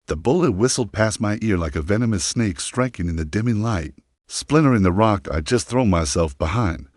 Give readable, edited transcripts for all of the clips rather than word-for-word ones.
The bullet whistled past my ear like a venomous snake striking in the dimming light, splintering the rock I'd just thrown myself behind.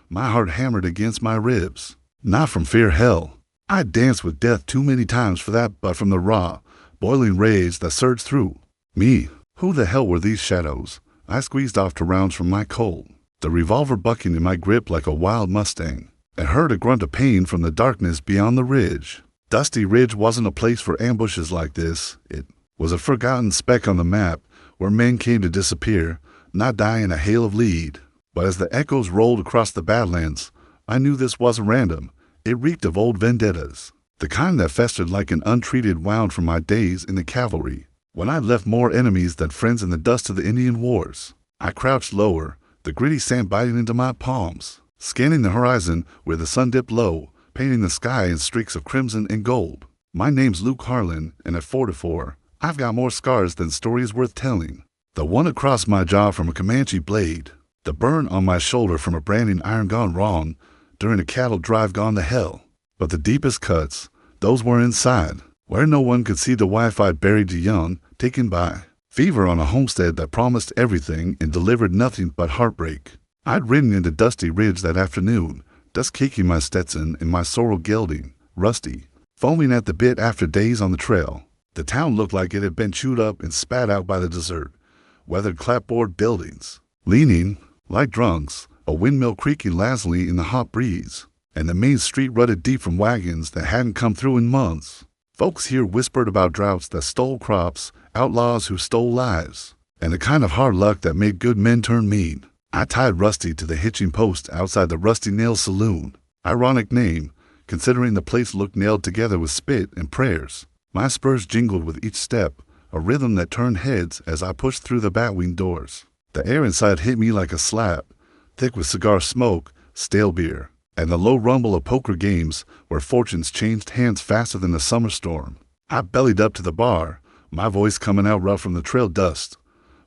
My heart hammered against my ribs. Not from fear, hell. I'd danced with death too many times for that, but from the raw, boiling rage that surged through me. Who the hell were these shadows? I squeezed off 2 rounds from my Colt, the revolver bucking in my grip like a wild Mustang, and heard a grunt of pain from the darkness beyond the ridge. Dusty Ridge wasn't a place for ambushes like this. It was a forgotten speck on the map where men came to disappear, not die in a hail of lead. But as the echoes rolled across the Badlands, I knew this wasn't random. It reeked of old vendettas, the kind that festered like an untreated wound from my days in the cavalry, when I left more enemies than friends in the dust of the Indian Wars. I crouched lower, the gritty sand biting into my palms, scanning the horizon where the sun dipped low, painting the sky in streaks of crimson and gold. My name's Luke Harlan, and at 44, I've got more scars than stories worth telling. The one across my jaw from a Comanche blade, the burn on my shoulder from a branding iron gone wrong during a cattle drive gone to hell. But the deepest cuts, those were inside, where no one could see the wife I'd buried too young, taken by fever on a homestead that promised everything and delivered nothing but heartbreak. I'd ridden into Dusty Ridge that afternoon, dust caking my Stetson and my sorrel gelding, rusty, foaming at the bit after days on the trail. The town looked like it had been chewed up and spat out by the desert, weathered clapboard buildings, leaning, like drunks, a windmill creaking lazily in the hot breeze, and the main street rutted deep from wagons that hadn't come through in months. Folks here whispered about droughts that stole crops, outlaws who stole lives, and the kind of hard luck that made good men turn mean. I tied Rusty to the hitching post outside the Rusty Nail Saloon. Ironic name, considering the place looked nailed together with spit and prayers. My spurs jingled with each step, a rhythm that turned heads as I pushed through the batwing doors. The air inside hit me like a slap, thick with cigar smoke, stale beer, and the low rumble of poker games where fortunes changed hands faster than a summer storm. I bellied up to the bar, my voice coming out rough from the trail dust.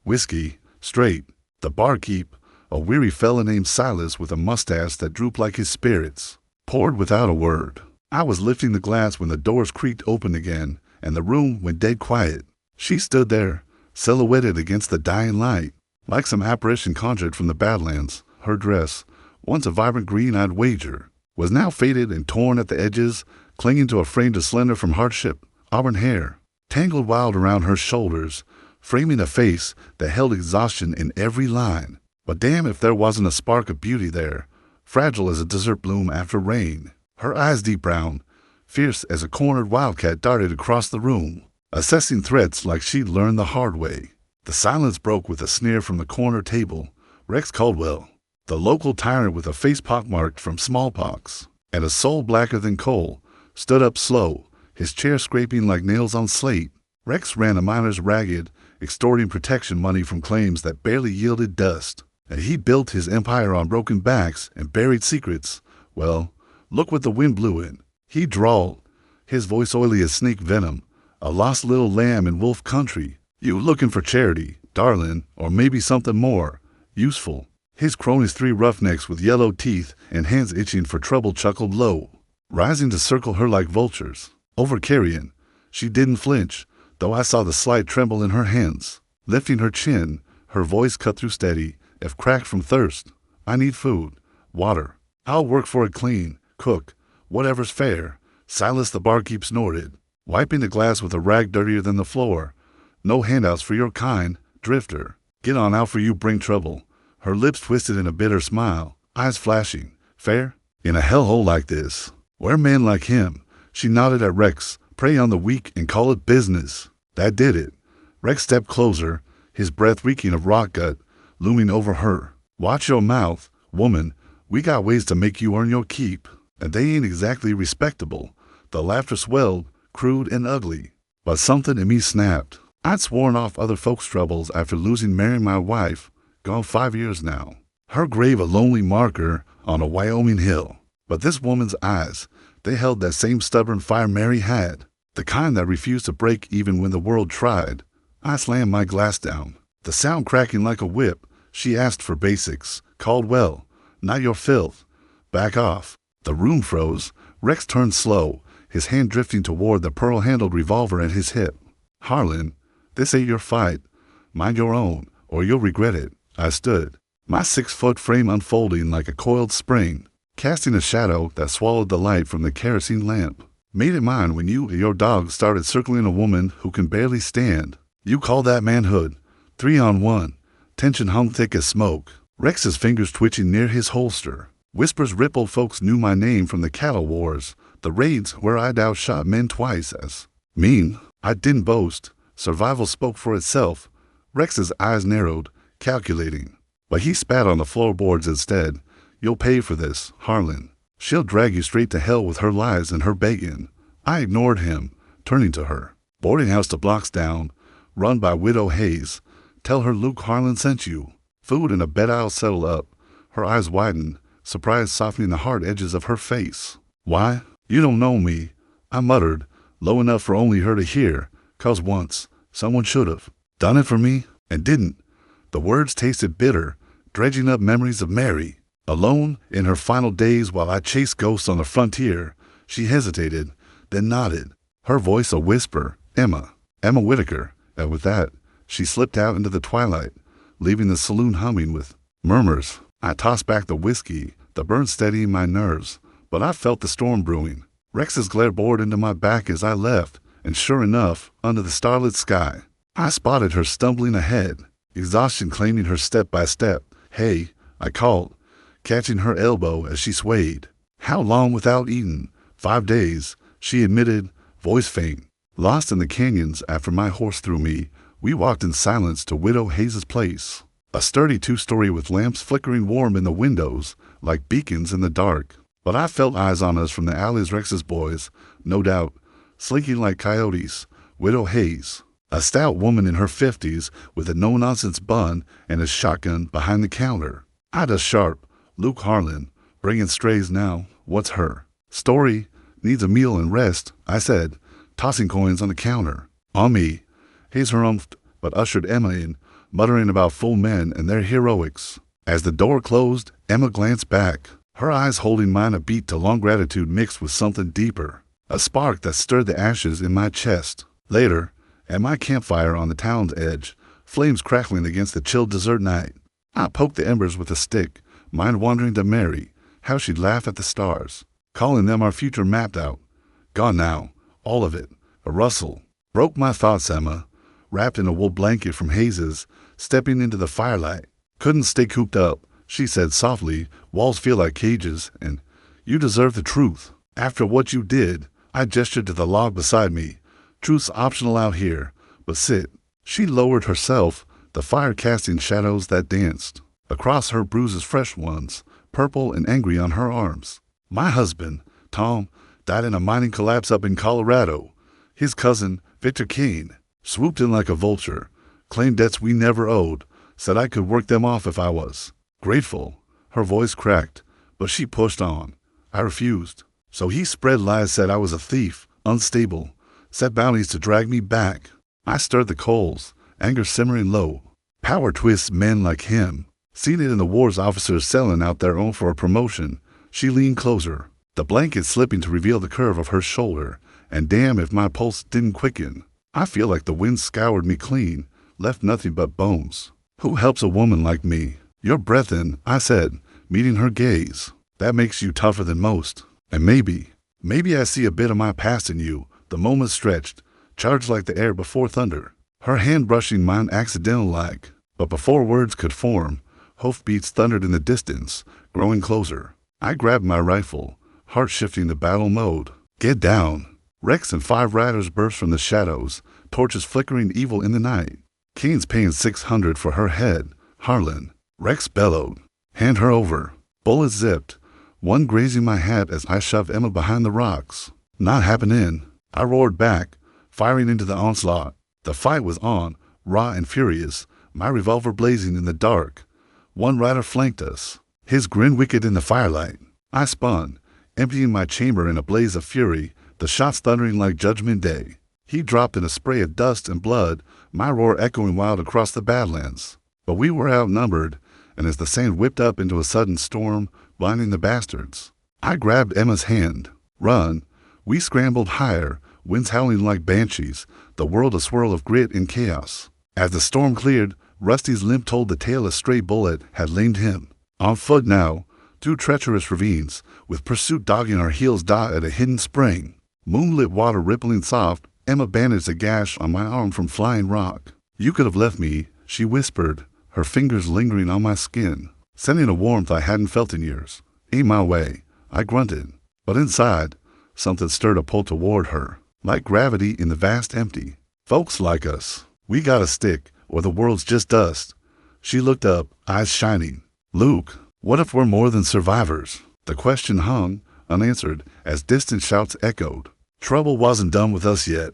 Whiskey, straight. The barkeep, a weary fella named Silas with a mustache that drooped like his spirits, poured without a word. I was lifting the glass when the doors creaked open again, and the room went dead quiet. She stood there, silhouetted against the dying light, like some apparition conjured from the Badlands. Her dress, once a vibrant green I'd wager, was now faded and torn at the edges, clinging to a frame too slender from hardship. Auburn hair, tangled wild around her shoulders, framing a face that held exhaustion in every line. But damn if there wasn't a spark of beauty there, fragile as a desert bloom after rain. Her eyes deep brown, fierce as a cornered wildcat, darted across the room, assessing threats like she'd learned the hard way. The silence broke with a sneer from the corner table. Rex Caldwell, the local tyrant with a face pockmarked from smallpox, and a soul blacker than coal, stood up slow, his chair scraping like nails on slate. Rex ran a miner's ragged, extorting protection money from claims that barely yielded dust, and he built his empire on broken backs and buried secrets. Well, look what the wind blew in. He drawled, his voice oily as snake venom, a lost little lamb in wolf country. You looking for charity, darling, or maybe something more useful? His cronies, 3 roughnecks with yellow teeth and hands itching for trouble, chuckled low, rising to circle her like vultures. Over carrion, she didn't flinch, though I saw the slight tremble in her hands. Lifting her chin, her voice cut through steady, if cracked from thirst. I need food, water. I'll work for it clean, cook, whatever's fair. Silas the barkeep snorted, wiping the glass with a rag dirtier than the floor. No handouts for your kind, drifter. Get on out for you bring trouble. Her lips twisted in a bitter smile, eyes flashing. Fair? In a hellhole like this, where men like him. She nodded at Rex, prey on the weak and call it business. That did it. Rex stepped closer, his breath reeking of rock gut, looming over her. Watch your mouth, woman. We got ways to make you earn your keep, and they ain't exactly respectable. The laughter swelled, crude and ugly. But something in me snapped. I'd sworn off other folks' troubles after losing Mary, my wife, gone 5 years now. Her grave a lonely marker on a Wyoming hill. But this woman's eyes, they held that same stubborn fire Mary had, the kind that refused to break even when the world tried. I slammed my glass down, the sound cracking like a whip. She asked for basics. Caldwell, not your filth. Back off. The room froze. Rex turned slow, his hand drifting toward the pearl-handled revolver at his hip. Harlan, This ain't your fight. Mind your own, or you'll regret it. I stood, my 6-foot frame unfolding like a coiled spring, casting a shadow that swallowed the light from the kerosene lamp. Made it mine when you and your dog started circling a woman who can barely stand. You call that manhood. 3-on-1. Tension hung thick as smoke. Rex's fingers twitching near his holster. Whispers rippled. Folks knew my name from the cattle wars, the raids where I'd outshot men twice as mean. I didn't boast. Survival spoke for itself. Rex's eyes narrowed, calculating. But he spat on the floorboards instead. You'll pay for this, Harlan. She'll drag you straight to hell with her lies and her begging. I ignored him, turning to her. Boarding house 2 blocks down, run by Widow Hayes. Tell her Luke Harlan sent you. Food and a bed. I'll settle up. Her eyes widened, surprise softening the hard edges of her face. Why? You don't know me, I muttered, low enough for only her to hear, 'cause once, someone should've done it for me, and didn't. The words tasted bitter, dredging up memories of Mary. Alone, in her final days while I chased ghosts on the frontier, she hesitated, then nodded, her voice a whisper, Emma Whitaker, and with that, she slipped out into the twilight, leaving the saloon humming with murmurs. I tossed back the whiskey, the burn steadying my nerves, but I felt the storm brewing. Rex's glare bored into my back as I left, and sure enough, under the starlit sky, I spotted her stumbling ahead, exhaustion claiming her step by step. Hey, I called, catching her elbow as she swayed. How long without eating? 5 days, she admitted, voice faint. Lost in the canyons after my horse threw me, we walked in silence to Widow Hayes' place. A sturdy 2-story with lamps flickering warm in the windows, like beacons in the dark. But I felt eyes on us from the alleys. Rex's boys, no doubt, slinking like coyotes. Widow Hayes, a stout woman in her 50s with a no-nonsense bun and a shotgun behind the counter. Ida Sharp, Luke Harlan, bringing strays now. What's her story? Needs a meal and rest, I said, tossing coins on the counter. On me. Hayes harumphed, but ushered Emma in, muttering about full men and their heroics. As the door closed, Emma glanced back, her eyes holding mine, a beat to long gratitude mixed with something deeper, a spark that stirred the ashes in my chest. Later, at my campfire on the town's edge, flames crackling against the chill desert night, I poked the embers with a stick, mind wandering to Mary, how she'd laugh at the stars, calling them our future mapped out. Gone now, all of it. A rustle broke my thoughts. Emma, wrapped in a wool blanket from Hayes's, stepping into the firelight. Couldn't stay cooped up, she said softly. Walls feel like cages, and you deserve the truth. After what you did, I gestured to the log beside me. Truth's optional out here, but sit. She lowered herself, the fire casting shadows that danced across her bruises, fresh ones, purple and angry on her arms. My husband, Tom, died in a mining collapse up in Colorado. His cousin, Victor Kane, swooped in like a vulture, claimed debts we never owed, said I could work them off if I was grateful. Her voice cracked, but she pushed on. I refused. So he spread lies, said I was a thief, unstable, set bounties to drag me back. I stirred the coals, anger simmering low. Power twists men like him. Seen it in the wars, officers selling out their own for a promotion. She leaned closer, the blanket slipping to reveal the curve of her shoulder, and damn if my pulse didn't quicken. I feel like the wind scoured me clean, left nothing but bones. Who helps a woman like me? Your breath in, I said, meeting her gaze. That makes you tougher than most. And maybe I see a bit of my past in you. The moment stretched, charged like the air before thunder. Her hand brushing mine accidental-like. But before words could form, hoofbeats thundered in the distance, growing closer. I grabbed my rifle, heart shifting to battle mode. Get down. Rex and 5 riders burst from the shadows, torches flickering evil in the night. Kane's paying $600 for her head. Harlan. Rex bellowed. Hand her over. Bullets zipped, one grazing my hat as I shoved Emma behind the rocks. Not happening. I roared back, firing into the onslaught. The fight was on, raw and furious, my revolver blazing in the dark. One rider flanked us, his grin wicked in the firelight. I spun, emptying my chamber in a blaze of fury, the shots thundering like Judgment Day. He dropped in a spray of dust and blood, my roar echoing wild across the Badlands. But we were outnumbered, and as the sand whipped up into a sudden storm, blinding the bastards, I grabbed Emma's hand. Run. We scrambled higher, winds howling like banshees, the world a swirl of grit and chaos. As the storm cleared, Rusty's limp told the tale a stray bullet had lamed him. On foot now, through treacherous ravines, with pursuit dogging our heels at a hidden spring. Moonlit water rippling soft, Emma bandaged a gash on my arm from flying rock. You could have left me, she whispered, her fingers lingering on my skin, sending a warmth I hadn't felt in years. Ain't my way, I grunted. But inside, something stirred a pull toward her, like gravity in the vast empty. Folks like us, we gotta stick, or the world's just dust. She looked up, eyes shining. Luke, what if we're more than survivors? The question hung, unanswered, as distant shouts echoed. Trouble wasn't done with us yet.